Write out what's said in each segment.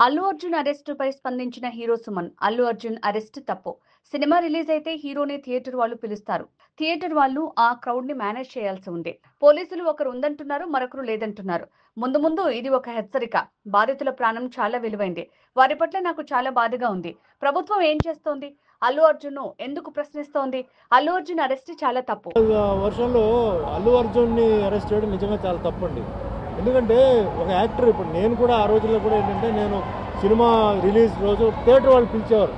అల్లు అర్జున్ అరెస్టుపై స్పందించిన hero Suman. Allu Arjun arrest తప్పు. Cinema release అయితే హీరోని థియేటర్ వాళ్ళు పిలుస్తారు. థియేటర్ వాళ్ళు ఆ క్రౌడ్ ని మేనేజ్ చేయాల్సి ఉంది. పోలీసులు ఒకరు ఉందంటున్నారు, మరొకరు లేదంటున్నారు. ముందు ముందు ఇది ఒక హెచ్చరిక. బాధితుల ప్రాణం చాలా విలువైంది. వారి పట్ల నాకు చాలా బాధగా ఉంది. ప్రభుత్వం ఏం చేస్తోంది? అల్లు అర్జున్ ఎందుకు ప్రశ్నిస్తోంది? అల్లు అర్జున్ అరెస్ట్ చాలా తప్పు. వర్షంలో అల్లు అర్జున్ని అరెస్ట్ చేయడం నిజంగా చాలా తప్పండి. ఎందుకంటే ఒక యాక్టర్, ఇప్పుడు నేను కూడా ఆ రోజుల్లో కూడా ఏంటంటే, నేను సినిమా రిలీజ్ రోజు థియేటర్ వాళ్ళు పిలిచేవారు.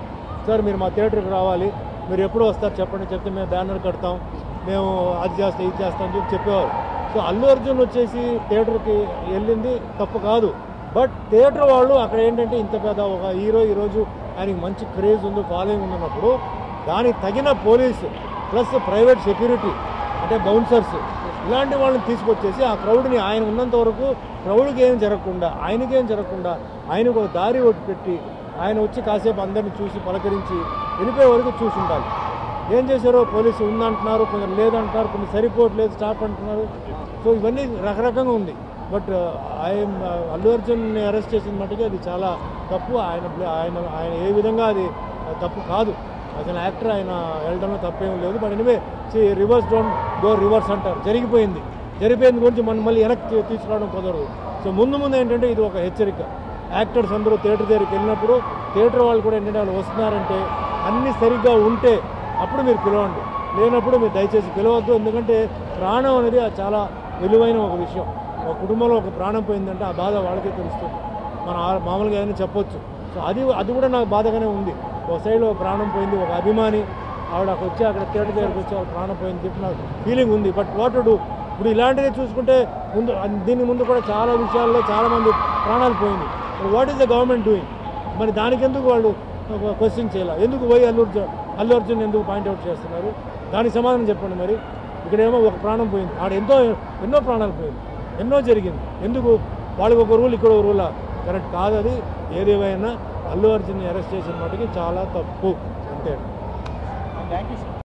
సార్ మీరు మా థియేటర్కి రావాలి, మీరు ఎప్పుడు వస్తారు చెప్పండి, చెప్తే మేము బ్యానర్ కడతాం, మేము అది చేస్తాం ఇది చేస్తాం అని చెప్పేవారు. సో అల్లు అర్జున్ వచ్చేసి థియేటర్కి వెళ్ళింది తప్పు కాదు. బట్ థియేటర్ వాళ్ళు అక్కడ ఏంటంటే, ఇంత పెద్ద ఒక హీరో ఈరోజు ఆయనకి మంచి క్రేజ్ ఉంది, ఫాలోయింగ్ ఉన్నప్పుడు దానికి తగిన పోలీసు ప్లస్ ప్రైవేట్ సెక్యూరిటీ అంటే బౌన్సర్స్ ఇలాంటి వాళ్ళని తీసుకొచ్చేసి ఆ క్రౌడ్ని, ఆయన ఉన్నంత వరకు క్రౌడ్కి ఏం జరగకుండా, ఆయనకేం జరగకుండా ఆయనకు ఒక దారి ఒకటి పెట్టి ఆయన వచ్చి కాసేపు అందరినీ చూసి పలకరించి వెళ్ళిపోయే వరకు చూసి ఉండాలి. ఏం చేశారో పోలీసు ఉందంటున్నారు, కొందరు లేదంటున్నారు, కొన్ని సరిపోవట్లేదు స్టాప్ అంటున్నారు. సో ఇవన్నీ రకరకంగా ఉంది. బట్ అల్లు అర్జున్ని అరెస్ట్ చేసిన మట్టుగా అది చాలా తప్పు. ఆయన ఆయన ఆయన ఏ విధంగా అది తప్పు కాదు. అసలు యాక్టర్ ఆయన వెళ్ళడంలో తప్పేం లేదు. But anyway reverse don't go reverse అంటారు. జరిగిపోయింది గురించి మనం మళ్ళీ వెనక్కి తీసుకురావడం కుదరదు. సో ముందు ఏంటంటే ఇది ఒక హెచ్చరిక. యాక్టర్స్ అందరూ థియేటర్ దగ్గరికి వెళ్ళినప్పుడు థియేటర్ వాళ్ళు కూడా ఏంటంటే వాళ్ళు వస్తున్నారంటే అన్నీ సరిగ్గా ఉంటే అప్పుడు మీరు పిలవండి, లేనప్పుడు మీరు దయచేసి పిలవద్దు. ఎందుకంటే ప్రాణం అనేది చాలా విలువైన ఒక విషయం. ఒక కుటుంబంలో ఒక ప్రాణం పోయిందంటే ఆ బాధ వాళ్ళకే తెలుస్తుంది. మనం మామూలుగా ఏదైనా చెప్పొచ్చు. సో అది కూడా నాకు బాధగానే ఉంది. ఒక సైడ్లో ప్రాణం పోయింది, ఒక అభిమాని ఆవిడ అక్కడ వచ్చి అక్కడ థియేటర్ దగ్గరికి వచ్చి వాళ్ళ ప్రాణం పోయింది చెప్పి నాకు ఫీలింగ్ ఉంది. But what to do? ఇప్పుడు ఇలాంటివి చూసుకుంటే దీని ముందు కూడా చాలా విషయాల్లో చాలామంది ప్రాణాలు పోయింది. What is the government doing? మరి దానికి ఎందుకు వాళ్ళు క్వశ్చన్ చేయాలి? ఎందుకు పోయి అల్లు అర్జున్ ఎందుకు పాయింట్అవుట్ చేస్తున్నారు? దానికి సమాధానం చెప్పండి. మరి ఇక్కడేమో ఒక ప్రాణం పోయింది, ఆడ ఎన్నో ప్రాణాలు పోయింది, ఎన్నో జరిగింది. ఎందుకు వాళ్ళకి ఒక రూల్, ఇక్కడ ఒక రూలా? కరెక్ట్ కాదు అది. ఏదేమైనా అల్లు అర్జున్ని అరెస్ట్ చేసిన మటుకి చాలా తప్పు. అంతే. Thank you sir.